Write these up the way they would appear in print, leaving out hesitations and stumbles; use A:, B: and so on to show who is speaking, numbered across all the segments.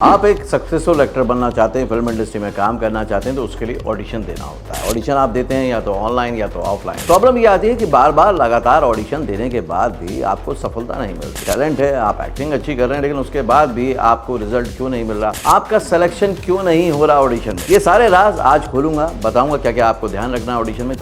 A: आप एक successful actor बनना चाहते हैं, फिल्म इंडस्ट्री में काम करना चाहते हैं तो उसके लिए ऑडिशन देना होता है। ऑडिशन आप देते हैं या तो ऑनलाइन या तो ऑफलाइन। प्रॉब्लम ये आती है कि बार बार लगातार ऑडिशन देने के बाद भी आपको सफलता नहीं मिलती। टैलेंट है, आप एक्टिंग अच्छी कर रहे हैं, लेकिन उसके बाद भी आपको रिजल्ट क्यों नहीं मिल रहा, आपका सिलेक्शन क्यों नहीं हो रहा ऑडिशन में। ये सारे राज आज खोलूंगा, बताऊंगा क्या क्या आपको ध्यान रखना है ऑडिशन में।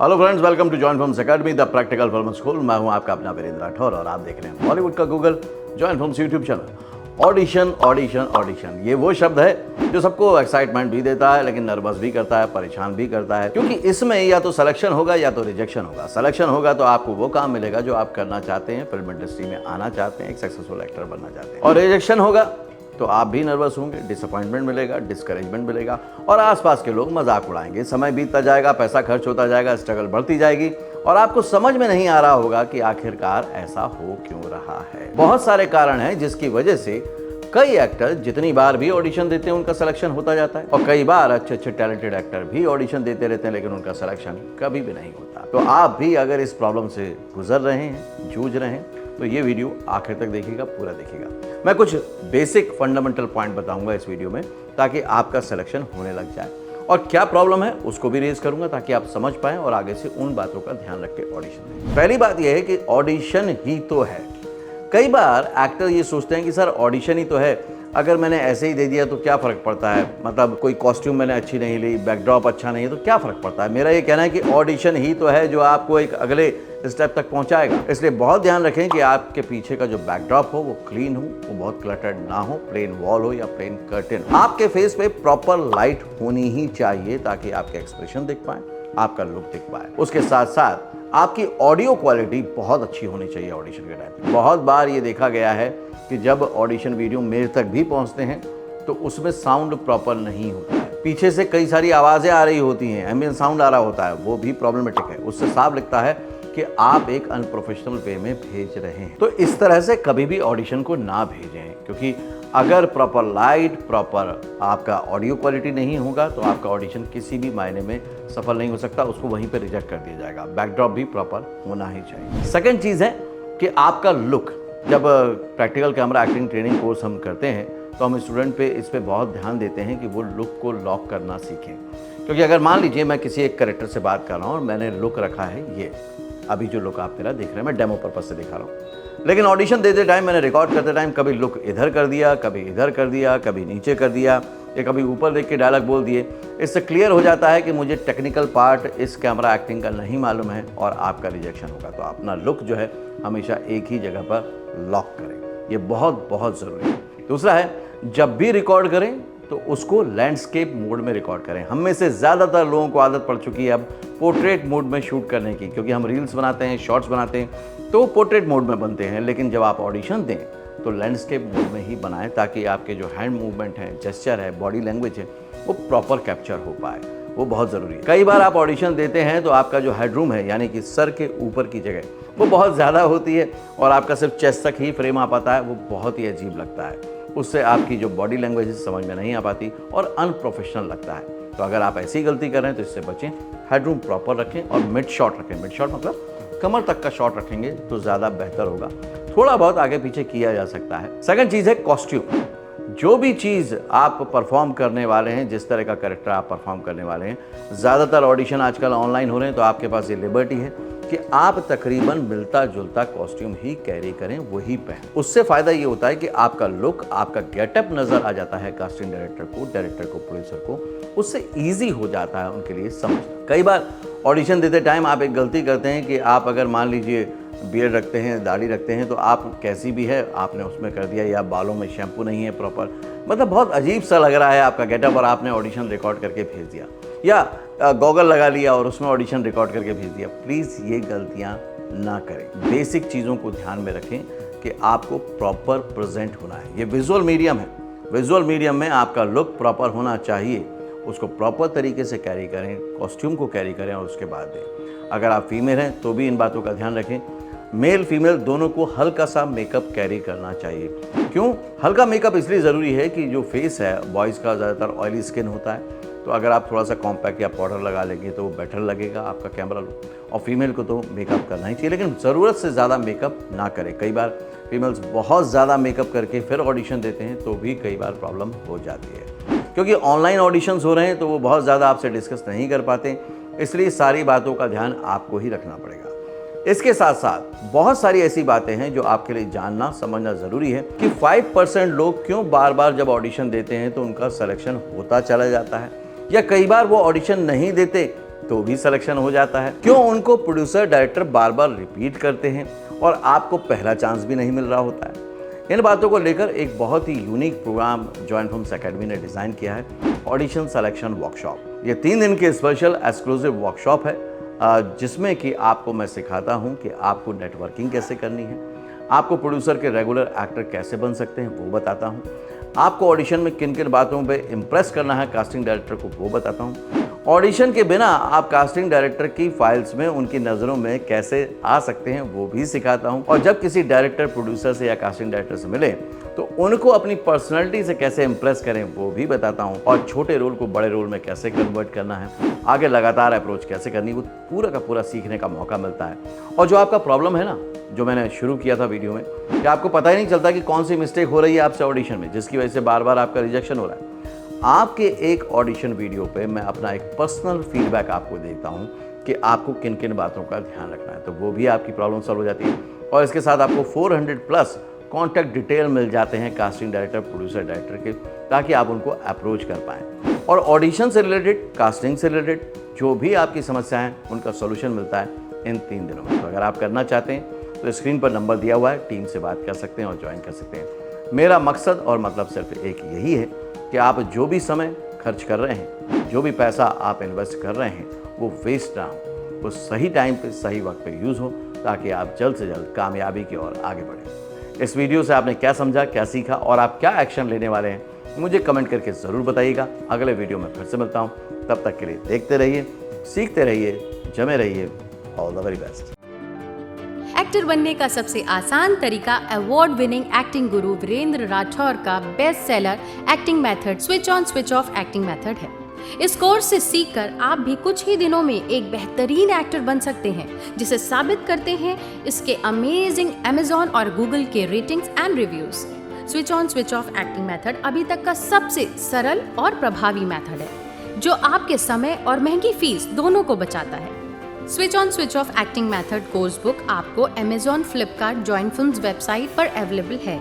A: Hello friends, welcome to join films academy, the practical film school. मैं हूं आपका अपना वीरेंद्र राठौर और आप देख रहे हैं बॉलीवुड का Google join films YouTube channel. Audition audition audition, ये वो शब्द है जो सबको एक्साइटमेंट भी देता है, लेकिन नर्वस भी करता है, परेशान भी करता है, क्योंकि इसमें या तो सिलेक्शन होगा या तो रिजेक्शन होगा। सिलेक्शन होगा तो आपको वो काम मिलेगा जो आप करना चाहते हैं, फिल्म इंडस्ट्री में आना चाहते हैं, एक सक्सेसफुल एक्टर बनना चाहते हैं। और रिजेक्शन होगा तो आप भी नर्वस होंगे, डिसअपॉइंटमेंट मिलेगा, डिस्करेजमेंट मिलेगा और आसपास के लोग मजाक उड़ाएंगे। समय बीतता जाएगा, पैसा खर्च होता जाएगा, स्ट्रगल बढ़ती जाएगी और आपको समझ में नहीं आ रहा होगा कि आखिरकार ऐसा हो क्यों रहा है। बहुत सारे कारण हैं जिसकी वजह से कई एक्टर जितनी बार भी ऑडिशन देते हैं उनका सिलेक्शन होता जाता है, और कई बार अच्छे अच्छे टैलेंटेड एक्टर भी ऑडिशन देते रहते हैं लेकिन उनका सिलेक्शन कभी भी नहीं होता। तो आप भी अगर इस प्रॉब्लम से गुजर रहे हैं, जूझ रहे हैं, तो ये वीडियो आखिर तक देखिएगा, पूरा देखिएगा। मैं कुछ बेसिक फंडामेंटल पॉइंट बताऊंगा इस वीडियो में ताकि आपका सिलेक्शन होने लग जाए, और क्या प्रॉब्लम है उसको भी रेज करूंगा ताकि आप समझ पाएं और आगे से उन बातों का ध्यान रख के ऑडिशन दें। पहली बात यह है कि ऑडिशन ही तो है। कई बार एक्टर ये सोचते हैं कि सर ऑडिशन ही तो है, अगर मैंने ऐसे ही दे दिया तो क्या फ़र्क पड़ता है, मतलब कोई कॉस्ट्यूम मैंने अच्छी नहीं ली, बैकड्रॉप अच्छा नहीं है तो क्या फ़र्क पड़ता है। मेरा ये कहना है कि ऑडिशन ही तो है जो आपको एक अगले स्टेप तक पहुंचाएगा। इसलिए बहुत ध्यान रखें कि आपके पीछे का जो बैकड्रॉप हो वो क्लीन हो, वो बहुत क्लटर्ड ना हो, प्लेन वॉल हो या प्लेन कर्टेन। आपके फेस पे प्रॉपर लाइट होनी ही चाहिए ताकि आपके एक्सप्रेशन दिख पाए, आपका लुक दिख पाए। उसके साथ साथ आपकी ऑडियो क्वालिटी बहुत अच्छी होनी चाहिए ऑडिशन के टाइम। बहुत बार ये देखा गया है कि जब ऑडिशन वीडियो मेरे तक भी पहुंचते हैं तो उसमें साउंड प्रॉपर नहीं होता है, पीछे से कई सारी आवाज़ें आ रही होती हैं, एम्बिएंट साउंड आ रहा होता है, वो भी प्रॉब्लमेटिक है। उससे साफ लिखता है कि आप एक अनप्रोफेशनल वे में भेज रहे हैं। तो इस तरह से कभी भी ऑडिशन को ना भेजें, क्योंकि अगर प्रॉपर लाइट, प्रॉपर आपका ऑडियो क्वालिटी नहीं होगा तो आपका ऑडिशन किसी भी मायने में सफल नहीं हो सकता, उसको वहीं पे रिजेक्ट कर दिया जाएगा। बैकड्रॉप भी प्रॉपर होना ही चाहिए। सेकंड चीज़ है कि आपका लुक। जब practical camera acting training course हम करते हैं तो हम स्टूडेंट पे इस पे बहुत ध्यान देते हैं कि वो लुक को लॉक करना सीखें। क्योंकि अगर मान लीजिए मैं किसी एक कैरेक्टर से बात कर रहा हूँ और मैंने लुक रखा है ये, अभी जो लुक आप मेरा देख रहे हैं, मैं डेमो पर्पज से दिखा रहा हूँ, लेकिन ऑडिशन देते टाइम, मैंने रिकॉर्ड करते टाइम कभी लुक इधर कर दिया, कभी इधर कर दिया, कभी नीचे कर दिया या कभी ऊपर देख के डायलॉग बोल दिए। इससे क्लियर हो जाता है कि मुझे टेक्निकल पार्ट इस कैमरा एक्टिंग का नहीं मालूम है और आपका रिजेक्शन होगा। तो अपना लुक जो है हमेशा एक ही जगह पर लॉक करें, ये बहुत बहुत ज़रूरी है। दूसरा है, जब भी रिकॉर्ड करें तो उसको लैंडस्केप मोड में रिकॉर्ड करें। हम में से ज़्यादातर लोगों को आदत पड़ चुकी है अब पोर्ट्रेट मोड में शूट करने की, क्योंकि हम रील्स बनाते हैं, शॉर्ट्स बनाते हैं तो पोर्ट्रेट मोड में बनते हैं। लेकिन जब आप ऑडिशन दें तो लैंडस्केप मोड में ही बनाएं ताकि आपके जो हैंड मूवमेंट है, जेस्चर है, बॉडी लैंग्वेज है, वो प्रॉपर कैप्चर हो पाए। वो बहुत ज़रूरी है। कई बार आप ऑडिशन देते हैं तो आपका जो हेडरूम है, यानी कि सर के ऊपर की जगह, वो बहुत ज़्यादा होती है और आपका सिर्फ चेस्ट तक ही फ्रेम आ पाता है। वो बहुत ही अजीब लगता है, उससे आपकी जो बॉडी लैंग्वेज समझ में नहीं आ पाती और अनप्रोफेशनल लगता है। तो अगर आप ऐसी गलती कर रहे हैं तो इससे बचें। हेडरूम प्रॉपर रखें और मिड शॉट रखें। मिड शॉट मतलब कमर तक का शॉट रखेंगे तो ज़्यादा बेहतर होगा। थोड़ा बहुत आगे पीछे किया जा सकता है। सेकंड चीज़ है कॉस्ट्यूम। जो भी चीज़ आप परफॉर्म करने वाले हैं, जिस तरह का कैरेक्टर आप परफॉर्म करने वाले हैं, ज़्यादातर ऑडिशन आजकल ऑनलाइन हो रहे हैं तो आपके पास ये लिबर्टी है कि आप तकरीबन मिलता जुलता कॉस्ट्यूम ही कैरी करें, वही पहन। उससे फ़ायदा ये होता है कि आपका लुक, आपका गेटअप नज़र आ जाता है कास्टिंग डायरेक्टर को, प्रोड्यूसर को। उससे ईजी हो जाता है उनके लिए समझना। कई बार ऑडिशन देते टाइम आप एक गलती करते हैं कि आप अगर मान लीजिए बियर्ड रखते हैं, दाढ़ी रखते हैं, तो आप कैसी भी है आपने उसमें कर दिया, या बालों में शैम्पू नहीं है प्रॉपर, मतलब बहुत अजीब सा लग रहा है आपका गेटअप और आपने ऑडिशन रिकॉर्ड करके भेज दिया, या गॉगल लगा लिया और उसमें ऑडिशन रिकॉर्ड करके भेज दिया। प्लीज़ ये गलतियाँ ना करें। बेसिक चीज़ों को ध्यान में रखें कि आपको प्रॉपर प्रेजेंट होना है। ये विजुअल मीडियम है, विजुअल मीडियम में आपका लुक प्रॉपर होना चाहिए। उसको प्रॉपर तरीके से कैरी करें, कॉस्ट्यूम को कैरी करें और उसके बाद दें। अगर आप फीमेल हैं तो भी इन बातों का ध्यान रखें। मेल फीमेल दोनों को हल्का सा मेकअप कैरी करना चाहिए। क्यों हल्का मेकअप इसलिए ज़रूरी है कि जो फेस है, बॉयज़ का ज़्यादातर ऑयली स्किन होता है, तो अगर आप थोड़ा सा कॉम्पैक्ट या पाउडर लगा लेंगे तो वो बेटर लगेगा आपका कैमरा लुक। और फीमेल को तो मेकअप करना ही चाहिए, लेकिन ज़रूरत से ज़्यादा मेकअप ना करें। कई बार फीमेल्स बहुत ज़्यादा मेकअप करके फिर ऑडिशन देते हैं तो भी कई बार प्रॉब्लम हो जाती है, क्योंकि ऑनलाइन ऑडिशंस हो रहे हैं तो वो बहुत ज़्यादा आपसे डिस्कस नहीं कर पाते, इसलिए सारी बातों का ध्यान आपको ही रखना पड़ेगा। इसके साथ साथ बहुत सारी ऐसी बातें हैं जो आपके लिए जानना समझना ज़रूरी है कि 5% लोग क्यों बार बार जब ऑडिशन देते हैं तो उनका सिलेक्शन होता चला जाता है, या कई बार वो ऑडिशन नहीं देते तो भी सिलेक्शन हो जाता है। क्यों उनको प्रोड्यूसर डायरेक्टर बार बार रिपीट करते हैं और आपको पहला चांस भी नहीं मिल रहा होता है। इन बातों को लेकर एक बहुत ही unique program join films academy ने डिज़ाइन किया है, ऑडिशन सिलेक्शन वर्कशॉप। ये 3 दिन की स्पेशल एक्सक्लूसिव वर्कशॉप है जिसमें कि आपको मैं सिखाता हूं कि आपको नेटवर्किंग कैसे करनी है, आपको प्रोड्यूसर के रेगुलर एक्टर कैसे बन सकते हैं वो बताता हूं, आपको ऑडिशन में किन किन बातों पे इम्प्रेस करना है कास्टिंग डायरेक्टर को वो बताता हूं, ऑडिशन के बिना आप कास्टिंग डायरेक्टर की फाइल्स में उनकी नज़रों में कैसे आ सकते हैं वो भी सिखाता हूं, और जब किसी डायरेक्टर प्रोड्यूसर से या कास्टिंग डायरेक्टर से मिले तो उनको अपनी पर्सनैलिटी से कैसे इम्प्रेस करें वो भी बताता हूं, और छोटे रोल को बड़े रोल में कैसे कन्वर्ट करना है, आगे लगातार अप्रोच कैसे करनी, वो पूरा का पूरा सीखने का मौका मिलता है। और जो आपका प्रॉब्लम है ना, जो मैंने शुरू किया था वीडियो में कि आपको पता ही नहीं चलता कि कौन सी मिस्टेक हो रही है आपसे ऑडिशन में जिसकी वजह से बार बार आपका रिजेक्शन हो रहा है, आपके एक ऑडिशन वीडियो पे मैं अपना एक पर्सनल फीडबैक आपको देता हूं कि आपको किन किन बातों का ध्यान रखना है, तो वो भी आपकी प्रॉब्लम सॉल्व हो जाती है। और इसके साथ आपको 400+ कॉन्टैक्ट डिटेल मिल जाते हैं कास्टिंग डायरेक्टर प्रोड्यूसर डायरेक्टर के, ताकि आप उनको अप्रोच कर पाएँ। और ऑडिशन से रिलेटेड, कास्टिंग से रिलेटेड जो भी आपकी समस्या है उनका सोल्यूशन मिलता है इन 3 दिनों में। तो अगर आप करना चाहते हैं तो स्क्रीन पर नंबर दिया हुआ है, टीम से बात कर सकते हैं और ज्वाइन कर सकते हैं। मेरा मकसद और मतलब सिर्फ एक यही है कि आप जो भी समय खर्च कर रहे हैं, जो भी पैसा आप इन्वेस्ट कर रहे हैं वो वेस्ट ना हो, वो सही टाइम पे सही वक्त पे यूज़ हो, ताकि आप जल्द से जल्द कामयाबी की ओर आगे बढ़ें। इस वीडियो से आपने क्या समझा, क्या सीखा और आप क्या एक्शन लेने वाले हैं मुझे कमेंट करके ज़रूर बताइएगा। अगले वीडियो में फिर से मिलता हूँ, तब तक के लिए देखते रहिए, सीखते रहिए, जमे रहिए। All the very best.
B: Actor बनने का सबसे आसान तरीका अवार्ड विनिंग एक्टिंग गुरु वीरेंद्र राठौर का best seller acting method switch on switch off acting method है। इस कोर्स से सीखकर आप भी कुछ ही दिनों में एक बेहतरीन एक्टर बन सकते हैं, जिसे साबित करते हैं इसके अमेजिंग Amazon और Google के ratings and reviews. Switch on switch off acting method अभी तक का सबसे सरल और प्रभावी मेथड है, जो आपके समय और महंगी फीस दोनों को बचाता है। Switch on switch off acting method course book आपको Amazon, Flipkart, join films website पर अवेलेबल है।